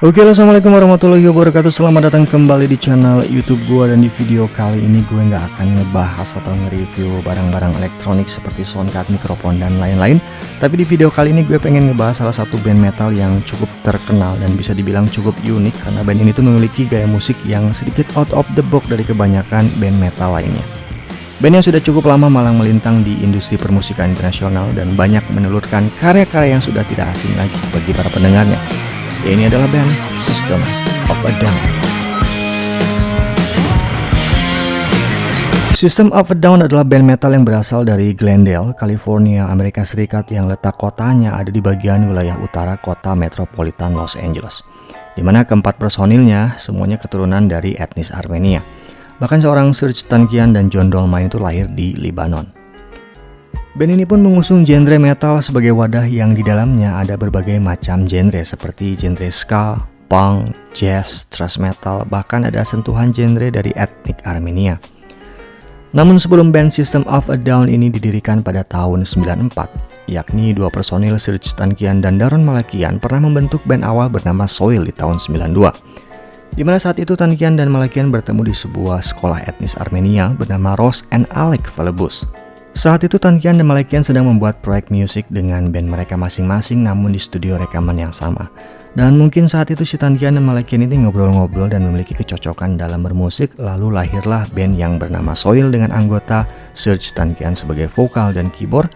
Oke, assalamualaikum warahmatullahi wabarakatuh. Selamat datang kembali di channel YouTube gua. Dan di video kali ini gue nggak akan ngebahas atau nge-review barang-barang elektronik seperti soundcard, mikrofon, dan lain-lain. Tapi di video kali ini gue pengen ngebahas salah satu band metal yang cukup terkenal dan bisa dibilang cukup unik, karena band ini tuh memiliki gaya musik yang sedikit out of the box dari kebanyakan band metal lainnya. Band yang sudah cukup lama malang melintang di industri permusikan internasional dan banyak menelurkan karya-karya yang sudah tidak asing lagi bagi para pendengarnya. Ini adalah band System of a Down. System of a Down adalah band metal yang berasal dari Glendale, California, Amerika Serikat, yang letak kotanya ada di bagian wilayah utara kota metropolitan Los Angeles, di mana keempat personilnya semuanya keturunan dari etnis Armenia. Bahkan seorang Serj Tankian dan John Dolmayan itu lahir di Lebanon. Band ini pun mengusung genre metal sebagai wadah yang di dalamnya ada berbagai macam genre seperti genre ska, punk, jazz, thrash metal, bahkan ada sentuhan genre dari etnik Armenia. Namun sebelum band System of a Down ini didirikan pada tahun 94, yakni dua personil Serj Tankian dan Daron Malakian pernah membentuk band awal bernama Soil di tahun 92. Di mana saat itu Tankian dan Malakian bertemu di sebuah sekolah etnis Armenia bernama Ros and Alek Velebus. Saat itu Tankian dan Malakian sedang membuat proyek musik dengan band mereka masing-masing, namun di studio rekaman yang sama. Dan mungkin saat itu si Tankian dan Malakian ini ngobrol-ngobrol dan memiliki kecocokan dalam bermusik, lalu lahirlah band yang bernama Soil dengan anggota Serj Tankian sebagai vokal dan keyboard,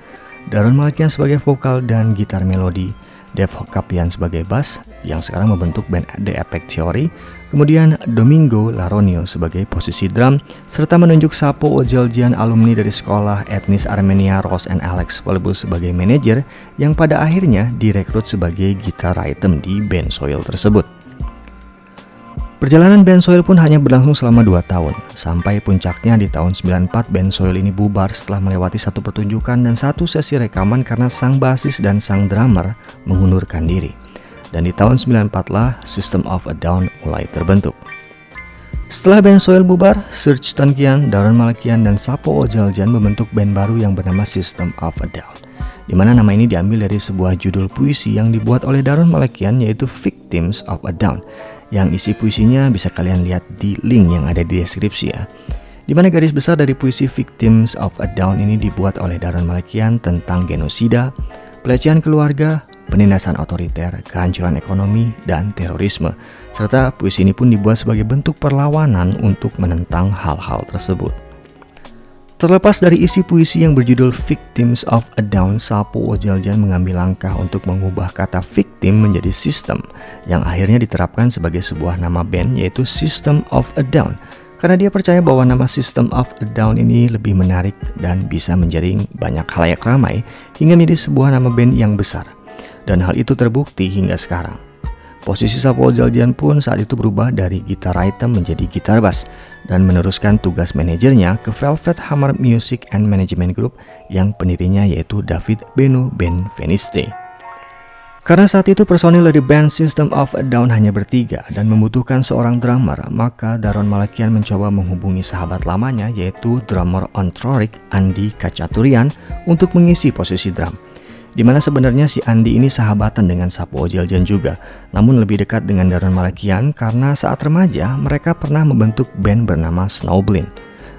Daron Malakian sebagai vokal dan gitar melodi, Dave Hokapian sebagai bass yang sekarang membentuk band The Epic Theory, kemudian Domingo Laronio sebagai posisi drum, serta menunjuk Sapo Ojeljian, alumni dari sekolah etnis Armenia Ros and Alex Velebus sebagai manajer yang pada akhirnya direkrut sebagai gitar rhythm di band Soil tersebut. Perjalanan band Soil pun hanya berlangsung selama 2 tahun, sampai puncaknya di tahun 94 band Soil ini bubar setelah melewati satu pertunjukan dan satu sesi rekaman karena sang basis dan sang drummer mengundurkan diri. Dan di tahun 94 lah System of a Down mulai terbentuk. Setelah band Soil bubar, Serj Tankian, Daron Malakian, dan Sapo Ojeljian membentuk band baru yang bernama System of a Down, di mana nama ini diambil dari sebuah judul puisi yang dibuat oleh Daron Malakian, yaitu Victims of a Down, yang isi puisinya bisa kalian lihat di link yang ada di deskripsi ya. Di mana garis besar dari puisi Victims of a Down ini dibuat oleh Daron Malakian tentang genosida, pelecehan keluarga, penindasan otoriter, kehancuran ekonomi, dan terorisme. Serta puisi ini pun dibuat sebagai bentuk perlawanan untuk menentang hal-hal tersebut. Terlepas dari isi puisi yang berjudul Victims of a Down, Sapo Ojeljian mengambil langkah untuk mengubah kata victim menjadi system, yang akhirnya diterapkan sebagai sebuah nama band, yaitu System of a Down. Karena dia percaya bahwa nama System of a Down ini lebih menarik dan bisa menjaring banyak khalayak ramai hingga menjadi sebuah nama band yang besar. Dan hal itu terbukti hingga sekarang. Posisi Sapo Ojeljian pun saat itu berubah dari gitar rhythm menjadi gitar bass dan meneruskan tugas manajernya ke Velvet Hammer Music and Management Group yang pendirinya yaitu David Beno Benveniste. Karena saat itu personil dari band System of a Down hanya bertiga dan membutuhkan seorang drummer, maka Daron Malakian mencoba menghubungi sahabat lamanya yaitu drummer on Trorik, Andi Kacaturian, untuk mengisi posisi drum. Dimana sebenarnya si Andi ini sahabatan dengan Sapo Ojeljian juga, namun lebih dekat dengan Daron Malakian karena saat remaja mereka pernah membentuk band bernama Snowblind.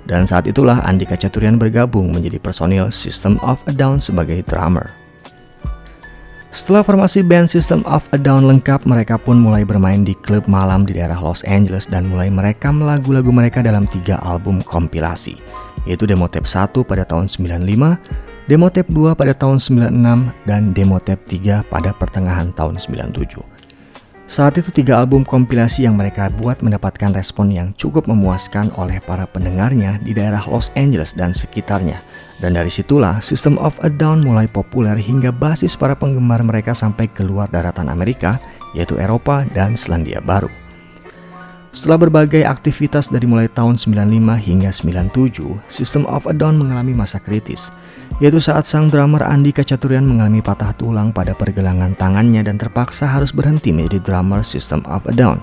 Dan saat itulah Andi Kacaturian bergabung menjadi personil System of a Down sebagai drummer. Setelah formasi band System of a Down lengkap, mereka pun mulai bermain di klub malam di daerah Los Angeles dan mulai merekam lagu-lagu mereka dalam 3 album kompilasi, yaitu Demo Tape 1 pada tahun 95, Demo Tape 2 pada tahun 96, dan Demo Tape 3 pada pertengahan tahun 97. Saat itu 3 album kompilasi yang mereka buat mendapatkan respon yang cukup memuaskan oleh para pendengarnya di daerah Los Angeles dan sekitarnya. Dan dari situlah System of a Down mulai populer hingga basis para penggemar mereka sampai keluar daratan Amerika, yaitu Eropa dan Selandia Baru. Setelah berbagai aktivitas dari mulai tahun 95 hingga 97, System of a Down mengalami masa kritis, yaitu saat sang drummer Andi Kacaturian mengalami patah tulang pada pergelangan tangannya dan terpaksa harus berhenti menjadi drummer System of a Down,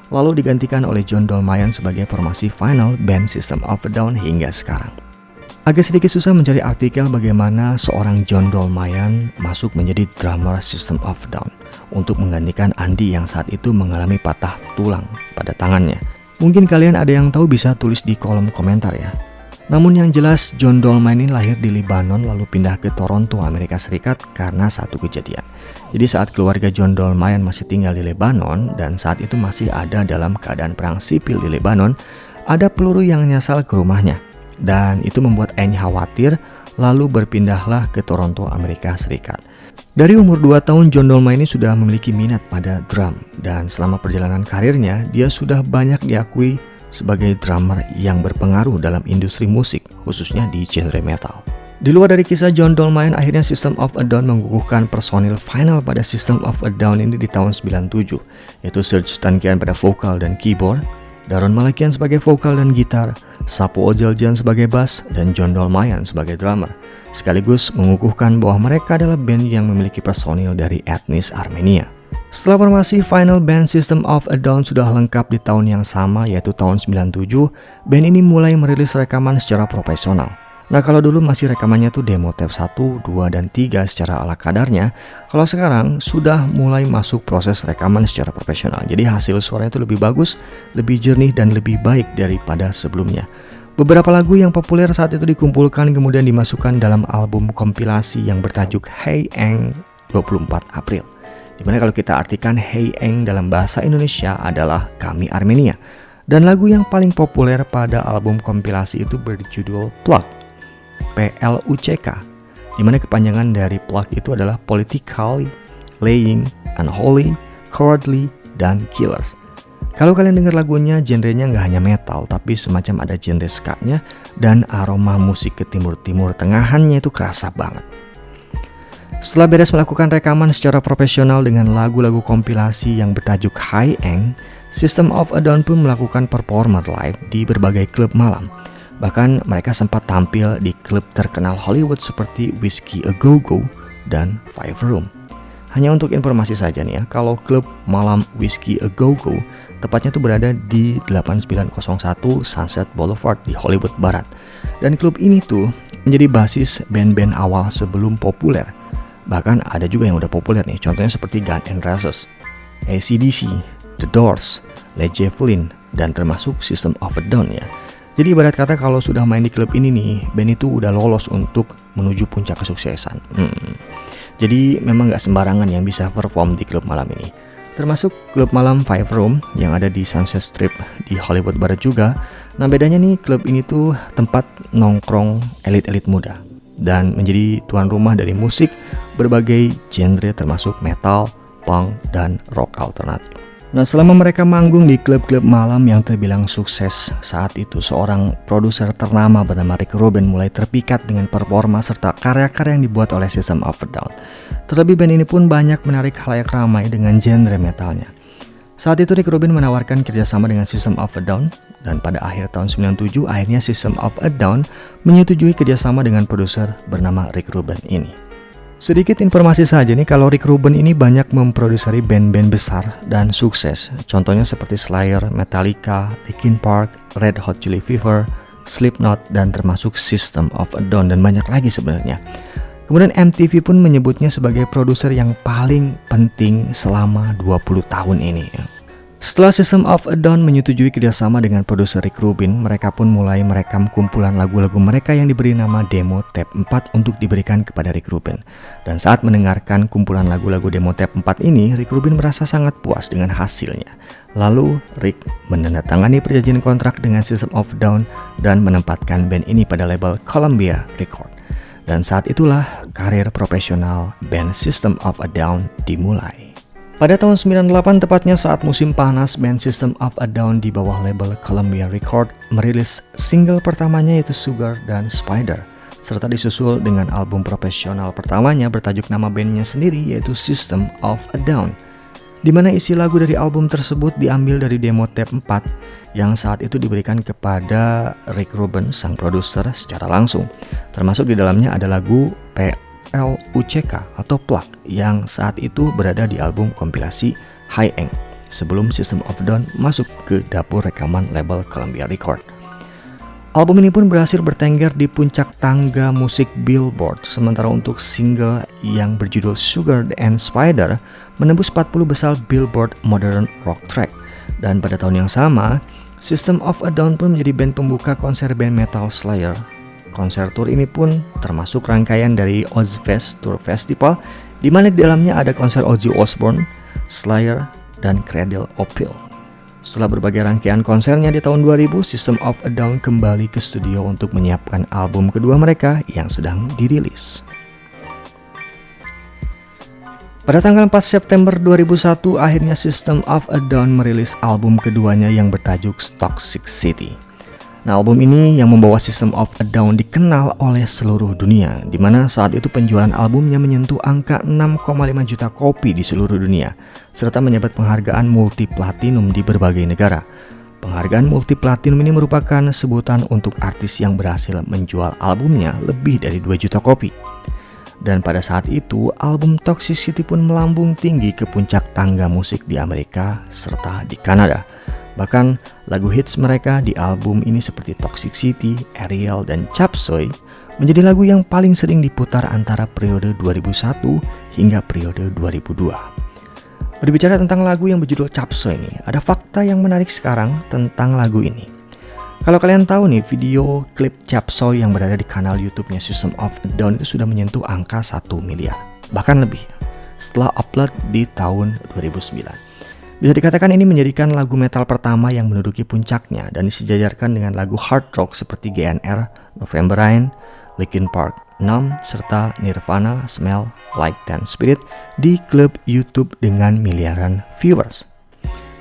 lalu digantikan oleh John Dolmayan sebagai formasi final band System of a Down hingga sekarang. Agak sedikit susah mencari artikel bagaimana seorang John Dolmayan masuk menjadi drummer System of a Down. untuk menggantikan Andy yang saat itu mengalami patah tulang pada tangannya. Mungkin kalian ada yang tahu bisa tulis di kolom komentar ya. Namun yang jelas John Dolmayan ini lahir di Lebanon lalu pindah ke Toronto, Amerika Serikat karena satu kejadian. Jadi saat keluarga John Dolmayan masih tinggal di Lebanon dan saat itu masih ada dalam keadaan perang sipil di Lebanon, ada peluru yang nyasar ke rumahnya. Dan itu membuat Annie khawatir lalu berpindahlah ke Toronto, Amerika Serikat. Dari umur 2 tahun John Dolmayan ini sudah memiliki minat pada drum dan selama perjalanan karirnya dia sudah banyak diakui sebagai drummer yang berpengaruh dalam industri musik, khususnya di genre metal. Di luar dari kisah John Dolmayan, akhirnya System of a Down mengukuhkan personil final pada System of a Down ini di tahun 97, yaitu Serj Tankian pada vokal dan keyboard, Daron Malakian sebagai vokal dan gitar, Sapo Ojeljan sebagai bass, dan John Dolmayan sebagai drummer, sekaligus mengukuhkan bahwa mereka adalah band yang memiliki personil dari etnis Armenia. Setelah formasi final band System of a Down sudah lengkap di tahun yang sama yaitu tahun 97, band ini mulai merilis rekaman secara profesional. Nah kalau dulu masih rekamannya tuh demo tape 1, 2, dan 3 secara ala kadarnya, kalau sekarang sudah mulai masuk proses rekaman secara profesional. Jadi hasil suaranya itu lebih bagus, lebih jernih, dan lebih baik daripada sebelumnya. Beberapa lagu yang populer saat itu dikumpulkan kemudian dimasukkan dalam album kompilasi yang bertajuk Hey Eng 24 April. Dimana kalau kita artikan Hey Eng dalam bahasa Indonesia adalah Kami Armenia. Dan lagu yang paling populer pada album kompilasi itu berjudul Plug, PLUCK, dimana kepanjangan dari Plug itu adalah Politically, Laying, Unholy, Cowardly, dan Killers. Kalau kalian dengar lagunya, genrenya nggak hanya metal, tapi semacam ada genre ska-nya dan aroma musik ke timur-timur tengahannya itu kerasa banget. Setelah beres melakukan rekaman secara profesional dengan lagu-lagu kompilasi yang bertajuk Hey Eng, System of a Down pun melakukan performer live di berbagai klub malam. Bahkan mereka sempat tampil di klub terkenal Hollywood seperti Whiskey A Go Go dan Five Room. Hanya untuk informasi saja nih ya, kalau klub malam Whiskey A Go Go tepatnya tuh berada di 8901 Sunset Boulevard di Hollywood Barat. Dan klub ini tuh menjadi basis band-band awal sebelum populer. Bahkan ada juga yang udah populer nih, contohnya seperti Guns N' Roses, AC/DC, The Doors, Led Zeppelin, dan termasuk System of a Down ya. Jadi ibarat kata kalau sudah main di klub ini nih, band itu udah lolos untuk menuju puncak kesuksesan. Jadi memang gak sembarangan yang bisa perform di klub malam ini. Termasuk klub malam Five Room yang ada di Sunset Strip di Hollywood Barat juga. Nah bedanya nih, klub ini tuh tempat nongkrong elit-elit muda dan menjadi tuan rumah dari musik berbagai genre termasuk metal, punk, dan rock alternatif. Nah selama mereka manggung di klub-klub malam yang terbilang sukses saat itu, seorang produser ternama bernama Rick Rubin mulai terpikat dengan performa serta karya-karya yang dibuat oleh System of a Down. Terlebih band ini pun banyak menarik khalayak ramai dengan genre metalnya. Saat itu Rick Rubin menawarkan kerjasama dengan System of a Down, dan pada akhir tahun 97 akhirnya System of a Down menyetujui kerjasama dengan produser bernama Rick Rubin ini. Sedikit informasi saja nih, kalau Rick Rubin ini banyak memproduseri band-band besar dan sukses. Contohnya seperti Slayer, Metallica, Linkin Park, Red Hot Chili Fever, Slipknot, dan termasuk System of a Down, dan banyak lagi sebenarnya. Kemudian MTV pun menyebutnya sebagai produser yang paling penting selama 20 tahun ini. Setelah System of a Down menyetujui kerjasama dengan produser Rick Rubin, mereka pun mulai merekam kumpulan lagu-lagu mereka yang diberi nama Demo Tape 4 untuk diberikan kepada Rick Rubin. Dan saat mendengarkan kumpulan lagu-lagu Demo Tape 4 ini, Rick Rubin merasa sangat puas dengan hasilnya. Lalu Rick menandatangani perjanjian kontrak dengan System of a Down dan menempatkan band ini pada label Columbia Records. Dan saat itulah karir profesional band System of a Down dimulai. Pada tahun 98 tepatnya saat musim panas, band System of a Down di bawah label Columbia Records merilis single pertamanya yaitu Sugar dan Spider, serta disusul dengan album profesional pertamanya bertajuk nama bandnya sendiri yaitu System of a Down, di mana isi lagu dari album tersebut diambil dari demo tape 4 yang saat itu diberikan kepada Rick Rubin sang produser secara langsung. Termasuk di dalamnya ada lagu PLUCK atau Plug yang saat itu berada di album kompilasi Hey Eng sebelum System of a Down masuk ke dapur rekaman label Columbia Records. Album ini pun berhasil bertengger di puncak tangga musik Billboard, sementara untuk single yang berjudul Sugar and Spider menembus 40 besar Billboard Modern Rock Track. Dan pada tahun yang sama, System of a Down pun menjadi band pembuka konser band metal Slayer. Konser tour ini pun termasuk rangkaian dari Ozzfest Tour Festival, di mana di dalamnya ada konser Ozzy Osbourne, Slayer, dan Cradle of Filth. Setelah berbagai rangkaian konsernya di tahun 2000, System of a Down kembali ke studio untuk menyiapkan album kedua mereka yang sedang dirilis. Pada tanggal 4 September 2001, akhirnya System of a Down merilis album keduanya yang bertajuk Toxic City. Nah, album ini yang membawa System of a Down dikenal oleh seluruh dunia, di mana saat itu penjualan albumnya menyentuh angka 6,5 juta kopi di seluruh dunia, serta mendapat penghargaan multi platinum di berbagai negara. Penghargaan multi platinum ini merupakan sebutan untuk artis yang berhasil menjual albumnya lebih dari 2 juta kopi. Dan pada saat itu, album Toxic City pun melambung tinggi ke puncak tangga musik di Amerika serta di Kanada. Bahkan lagu hits mereka di album ini seperti Toxic City, Ariel, dan Chop Suey menjadi lagu yang paling sering diputar antara periode 2001 hingga periode 2002. Berbicara tentang lagu yang berjudul Chop Suey ini, ada fakta yang menarik sekarang tentang lagu ini. Kalau kalian tahu nih, video klip Chop Suey yang berada di kanal YouTube-nya System of a Down itu sudah menyentuh angka 1 miliar, bahkan lebih, setelah upload di tahun 2009. Bisa dikatakan ini menjadikan lagu metal pertama yang menduduki puncaknya dan disejajarkan dengan lagu hard rock seperti GNR, November Rain, Linkin Park 6, serta Nirvana, Smell Like Teen Spirit di klub YouTube dengan miliaran viewers.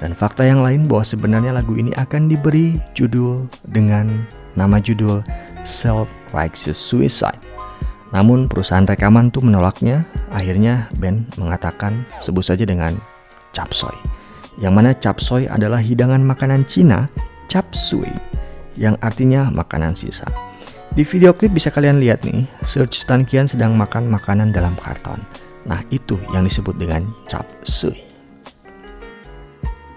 Dan fakta yang lain bahwa sebenarnya lagu ini akan diberi judul dengan nama judul Self-Righteous Suicide. Namun perusahaan rekaman tuh menolaknya. Akhirnya band mengatakan sebut saja dengan Chop Suey, yang mana Chop Suey adalah hidangan makanan Cina Chop Suey, yang artinya makanan sisa. Di video klip bisa kalian lihat nih, Serj Tankian sedang makan makanan dalam karton. Nah, itu yang disebut dengan Chop Suey.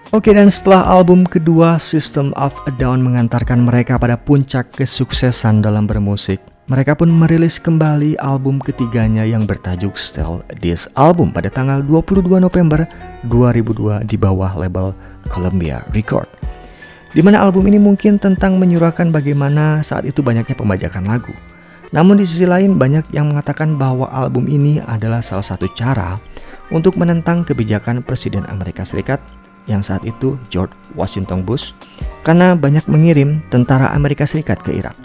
Oke, dan setelah album kedua System of a Down mengantarkan mereka pada puncak kesuksesan dalam bermusik, mereka pun merilis kembali album ketiganya yang bertajuk Steal This Album pada tanggal 22 November 2002 di bawah label Columbia Record. Di mana album ini mungkin tentang menyuarakan bagaimana saat itu banyaknya pembajakan lagu. Namun di sisi lain banyak yang mengatakan bahwa album ini adalah salah satu cara untuk menentang kebijakan Presiden Amerika Serikat yang saat itu George Washington Bush, karena banyak mengirim tentara Amerika Serikat ke Irak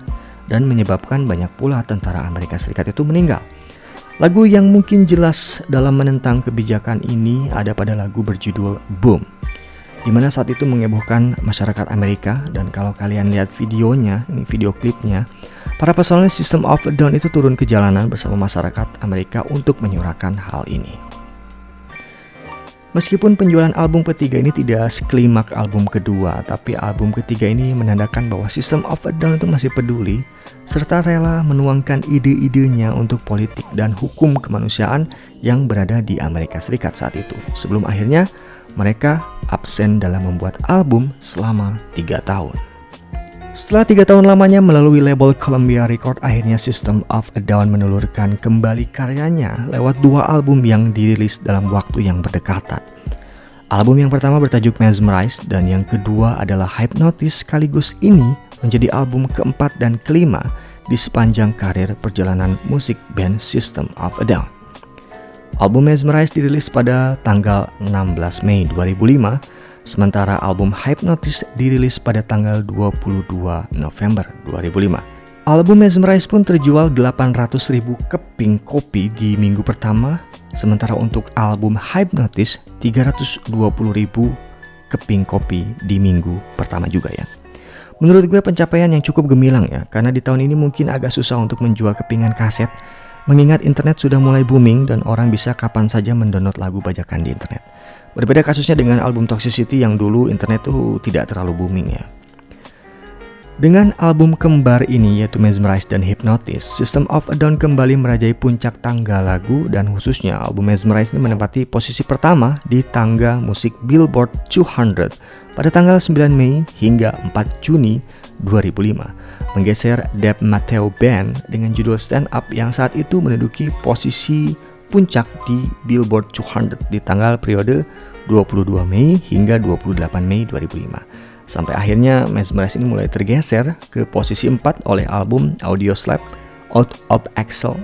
dan menyebabkan banyak pula tentara Amerika Serikat itu meninggal. Lagu yang mungkin jelas dalam menentang kebijakan ini ada pada lagu berjudul Boom, di mana saat itu menghebohkan masyarakat Amerika. Dan kalau kalian lihat videonya, ini video klipnya, para personel System of a Down itu turun ke jalanan bersama masyarakat Amerika untuk menyuarakan hal ini. Meskipun penjualan album ketiga ini tidak seklimak album kedua, tapi album ketiga ini menandakan bahwa System of a Down itu masih peduli serta rela menuangkan ide-idenya untuk politik dan hukum kemanusiaan yang berada di Amerika Serikat saat itu. Sebelum akhirnya mereka absen dalam membuat album selama 3 tahun. Setelah 3 tahun lamanya melalui label Columbia Record, akhirnya System of a Down menelurkan kembali karyanya lewat 2 album yang dirilis dalam waktu yang berdekatan. Album yang pertama bertajuk Mesmerize dan yang kedua adalah Hypnotize, sekaligus ini menjadi album keempat dan kelima di sepanjang karir perjalanan musik band System of a Down. Album Mesmerize dirilis pada tanggal 16 Mei 2005, sementara album Hypnotize dirilis pada tanggal 22 November 2005. Album Mesmerize pun terjual 800.000 keping kopi di minggu pertama, sementara untuk album Hypnotize 320.000 keping kopi di minggu pertama juga ya. Menurut gue pencapaian yang cukup gemilang ya, karena di tahun ini mungkin agak susah untuk menjual kepingan kaset, mengingat internet sudah mulai booming dan orang bisa kapan saja mendownload lagu bajakan di internet. Berbeda kasusnya dengan album Toxicity yang dulu internet tuh tidak terlalu booming ya. Dengan album kembar ini yaitu Mesmerize dan Hypnotize, System of a Down kembali merajai puncak tangga lagu, dan khususnya album Mesmerize ini menempati posisi pertama di tangga musik Billboard 200 pada tanggal 9 Mei hingga 4 Juni 2005. menggeser Dave Matthews Band dengan judul Stand Up yang saat itu menduduki posisi puncak di Billboard 200 di tanggal periode 22 Mei hingga 28 Mei 2005. Sampai akhirnya Mesmerize ini mulai tergeser ke posisi 4 oleh album Audioslave Out of Excel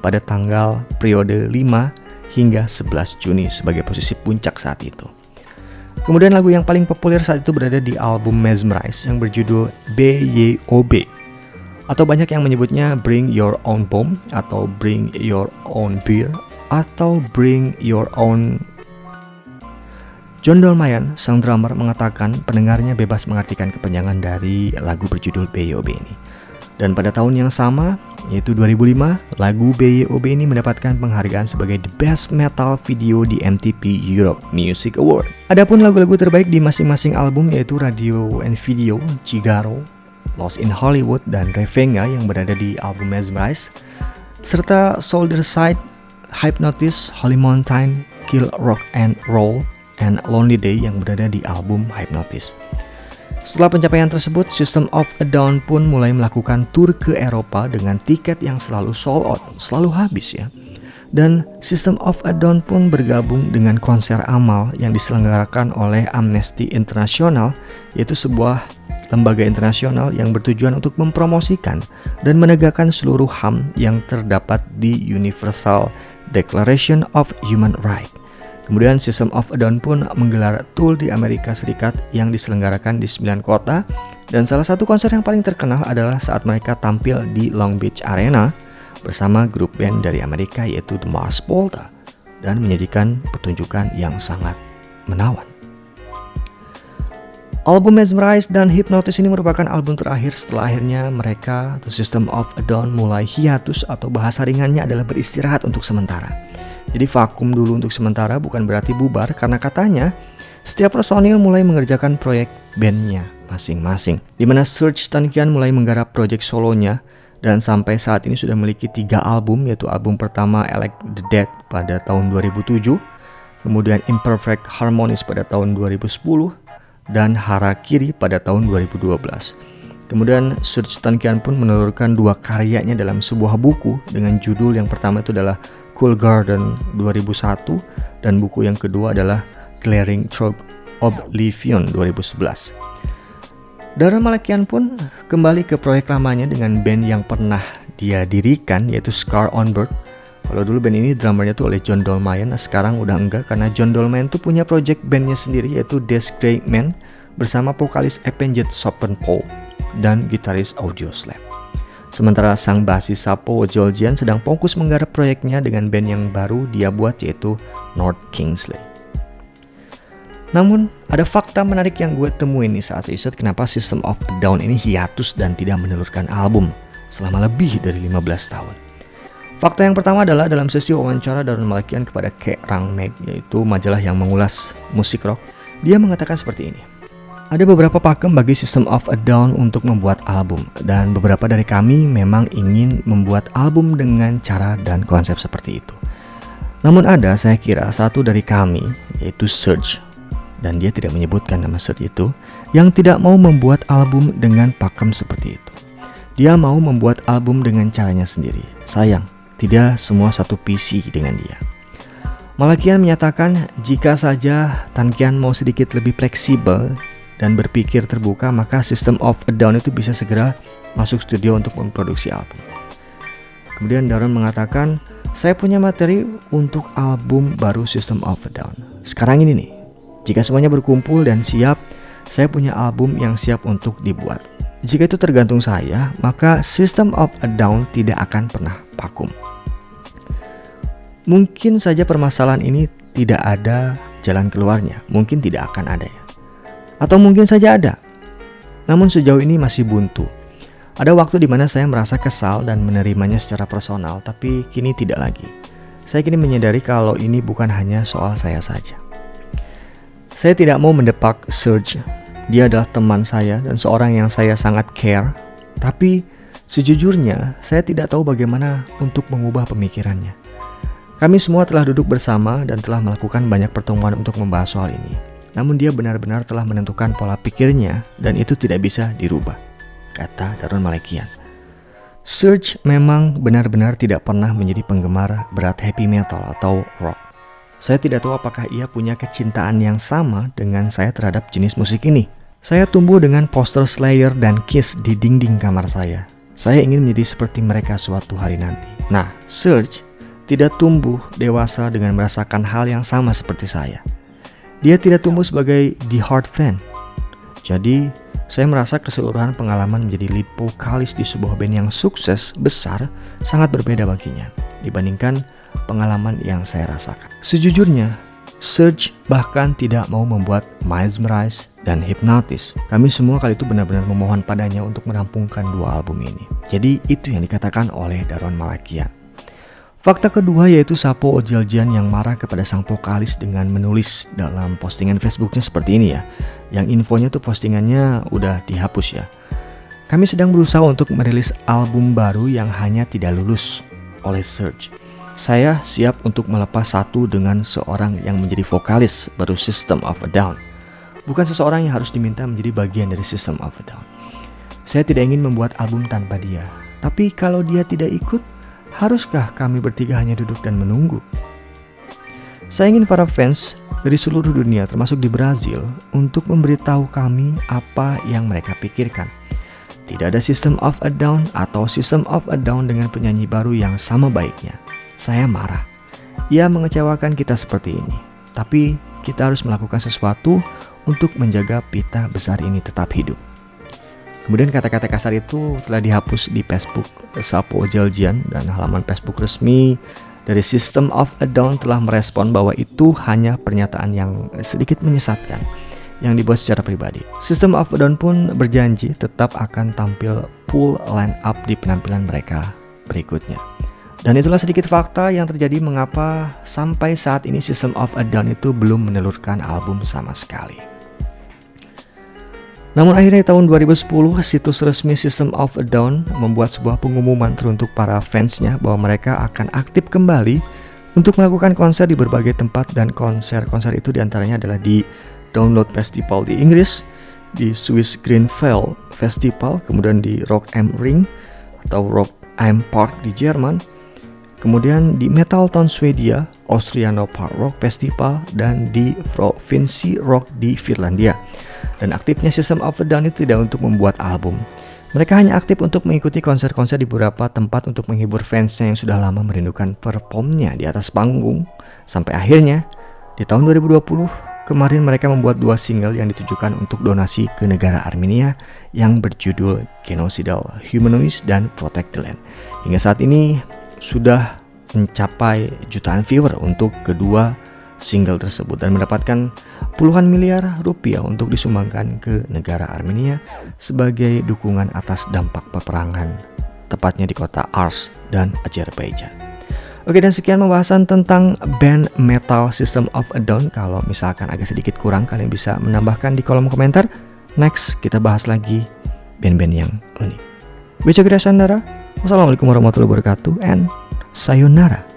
pada tanggal periode 5 hingga 11 Juni sebagai posisi puncak saat itu. Kemudian lagu yang paling populer saat itu berada di album Mesmerize yang berjudul BYOB, atau banyak yang menyebutnya Bring Your Own Bomb atau Bring Your Own Beer atau Bring Your Own. John Dolmayan, sang drummer, mengatakan pendengarnya bebas mengartikan kepanjangan dari lagu berjudul BYOB ini. Dan pada tahun yang sama, yaitu 2005, lagu BYOB ini mendapatkan penghargaan sebagai The Best Metal Video di MTV Europe Music Award. Adapun lagu-lagu terbaik di masing-masing album yaitu Radio and Video, Cigaro, Lost in Hollywood, dan Revenga yang berada di album Mesmerize, serta Soldier Side, Hypnotize, Holy Mountain, Kill Rock and Roll, and Lonely Day yang berada di album Hypnotize. Setelah pencapaian tersebut, System of a Down pun mulai melakukan tur ke Eropa dengan tiket yang selalu sold out, selalu habis ya. Dan System of a Down pun bergabung dengan konser amal yang diselenggarakan oleh Amnesty International, yaitu sebuah lembaga internasional yang bertujuan untuk mempromosikan dan menegakkan seluruh HAM yang terdapat di Universal Declaration of Human Rights. Kemudian System of a Down pun menggelar tour di Amerika Serikat yang diselenggarakan di 9 kota, dan salah satu konser yang paling terkenal adalah saat mereka tampil di Long Beach Arena bersama grup band dari Amerika yaitu The Mars Volta dan menyajikan pertunjukan yang sangat menawan. Album Mesmerize dan Hypnotize ini merupakan album terakhir setelah akhirnya mereka The System of a Down mulai hiatus, atau bahasa ringannya adalah beristirahat untuk sementara. Jadi vakum dulu untuk sementara bukan berarti bubar, karena katanya setiap personil mulai mengerjakan proyek bandnya masing-masing, di mana Serj Tankian mulai menggarap proyek solonya dan sampai saat ini sudah memiliki 3 album, yaitu album pertama Elect the Dead pada tahun 2007, kemudian Imperfect Harmonies pada tahun 2010, dan Harakiri pada tahun 2012. Kemudian Serj Tankian pun menelurkan 2 karyanya dalam sebuah buku dengan judul yang pertama itu adalah Cool Garden 2001 dan buku yang kedua adalah Clearing Through Oblivion 2011. Dara Malakian pun kembali ke proyek lamanya dengan band yang pernah dia dirikan yaitu Scar on Bird. Kalau dulu band ini drummernya tuh oleh John Dolmayan, sekarang udah enggak karena John Dolmayan tuh punya project bandnya sendiri yaitu Death Grey Man bersama vokalis Avenged Sevenfold dan gitaris Audioslave. Sementara sang basis Sapo Georgian sedang fokus menggarap proyeknya dengan band yang baru dia buat yaitu North Kingsley. Namun ada fakta menarik yang gue temuin nih saat riset kenapa System of a Down ini hiatus dan tidak menelurkan album selama lebih dari 15 tahun. Fakta yang pertama adalah dalam sesi wawancara Daron Malakian kepada Kerrang Mag, yaitu majalah yang mengulas musik rock, dia mengatakan seperti ini. Ada beberapa pakem bagi System of a Down untuk membuat album, dan beberapa dari kami memang ingin membuat album dengan cara dan konsep seperti itu. Namun ada, saya kira, satu dari kami, yaitu Serj, dan dia tidak menyebutkan nama Serj itu, yang tidak mau membuat album dengan pakem seperti itu. Dia mau membuat album dengan caranya sendiri. Sayang, tidak semua satu visi dengan dia. Malakian menyatakan jika saja Tankian mau sedikit lebih fleksibel dan berpikir terbuka, maka System of a Down itu bisa segera masuk studio untuk memproduksi album. Kemudian Daron mengatakan, saya punya materi untuk album baru System of a Down. Sekarang ini nih, jika semuanya berkumpul dan siap, saya punya album yang siap untuk dibuat. Jika itu tergantung saya, maka System of a Down tidak akan pernah vakum. Mungkin saja permasalahan ini tidak ada jalan keluarnya, mungkin tidak akan ada ya. Atau mungkin saja ada, namun sejauh ini masih buntu. Ada waktu di mana saya merasa kesal dan menerimanya secara personal, tapi kini tidak lagi. Saya kini menyadari kalau ini bukan hanya soal saya saja. Saya tidak mau mendepak Serj. Dia adalah teman saya dan seorang yang saya sangat care. Tapi sejujurnya saya tidak tahu bagaimana untuk mengubah pemikirannya. Kami semua telah duduk bersama dan telah melakukan banyak pertemuan untuk membahas soal ini. Namun dia benar-benar telah menentukan pola pikirnya dan itu tidak bisa dirubah. kata Daron Malakian. Serge memang benar-benar tidak pernah menjadi penggemar berat heavy metal atau rock. Saya tidak tahu apakah ia punya kecintaan yang sama dengan saya terhadap jenis musik ini. Saya tumbuh dengan poster Slayer dan Kiss di dinding kamar saya. Saya ingin menjadi seperti mereka suatu hari nanti. Nah, Serge tidak tumbuh dewasa dengan merasakan hal yang sama seperti saya. Dia tidak tumbuh sebagai Die Hard fan. Jadi, saya merasa keseluruhan pengalaman menjadi lead vokalis di sebuah band yang sukses besar sangat berbeda baginya dibandingkan pengalaman yang saya rasakan. Sejujurnya, Serge bahkan tidak mau membuat Mesmerize dan Hypnotize. Kami semua kali itu benar-benar memohon padanya untuk merampungkan 2 album ini. Jadi itu yang dikatakan oleh Daron Malakian. Fakta kedua yaitu Sapo Ojeljian yang marah kepada sang vokalis dengan menulis dalam postingan Facebooknya seperti ini ya. Yang infonya tuh postingannya udah dihapus ya. Kami sedang berusaha untuk merilis album baru yang hanya tidak lulus oleh Serge. Saya siap untuk melepas satu dengan seorang yang menjadi vokalis baru System of a Down. Bukan seseorang yang harus diminta menjadi bagian dari System of a Down. Saya tidak ingin membuat album tanpa dia. Tapi kalau dia tidak ikut, haruskah kami bertiga hanya duduk dan menunggu? Saya ingin para fans dari seluruh dunia termasuk di Brazil untuk memberitahu kami apa yang mereka pikirkan. Tidak ada System of a Down atau System of a Down dengan penyanyi baru yang sama baiknya. Saya marah. Ia mengecewakan kita seperti ini. Tapi kita harus melakukan sesuatu untuk menjaga pita besar ini tetap hidup. Kemudian kata-kata kasar itu telah dihapus di Facebook Sapo Ojeljian dan halaman Facebook resmi dari System of a Down telah merespon bahwa itu hanya pernyataan yang sedikit menyesatkan yang dibuat secara pribadi. System of a Down pun berjanji tetap akan tampil full line up di penampilan mereka berikutnya. Dan itulah sedikit fakta yang terjadi mengapa sampai saat ini System of a Down itu belum menelurkan album sama sekali. Namun akhirnya di tahun 2010 situs resmi System of a Down membuat sebuah pengumuman teruntuk para fansnya bahwa mereka akan aktif kembali untuk melakukan konser di berbagai tempat, dan konser-konser itu diantaranya adalah di Download Festival di Inggris, di Swiss Green Veil Festival, kemudian di Rock am Ring atau Rock am Park di Jerman, kemudian di Metal Town Swedia, Austriano Park Rock Festival, dan di Provinsi Rock di Finlandia. Dan aktifnya System of a Down itu tidak untuk membuat album. Mereka hanya aktif untuk mengikuti konser-konser di beberapa tempat untuk menghibur fansnya yang sudah lama merindukan performnya di atas panggung. Sampai akhirnya di tahun 2020 kemarin mereka membuat 2 single yang ditujukan untuk donasi ke negara Armenia yang berjudul Genocidal Humanoids dan Protect the Land. Hingga saat ini sudah mencapai jutaan viewer untuk kedua single tersebut dan mendapatkan puluhan miliar rupiah untuk disumbangkan ke negara Armenia sebagai dukungan atas dampak peperangan, tepatnya di kota Ars dan Azerbaijan. Oke, dan sekian pembahasan tentang band metal System of a Down. Kalau misalkan agak sedikit kurang, kalian bisa menambahkan di kolom komentar. Next, kita bahas lagi band-band yang unik. Gue Coki Sandara. Wassalamualaikum warahmatullahi wabarakatuh and sayonara.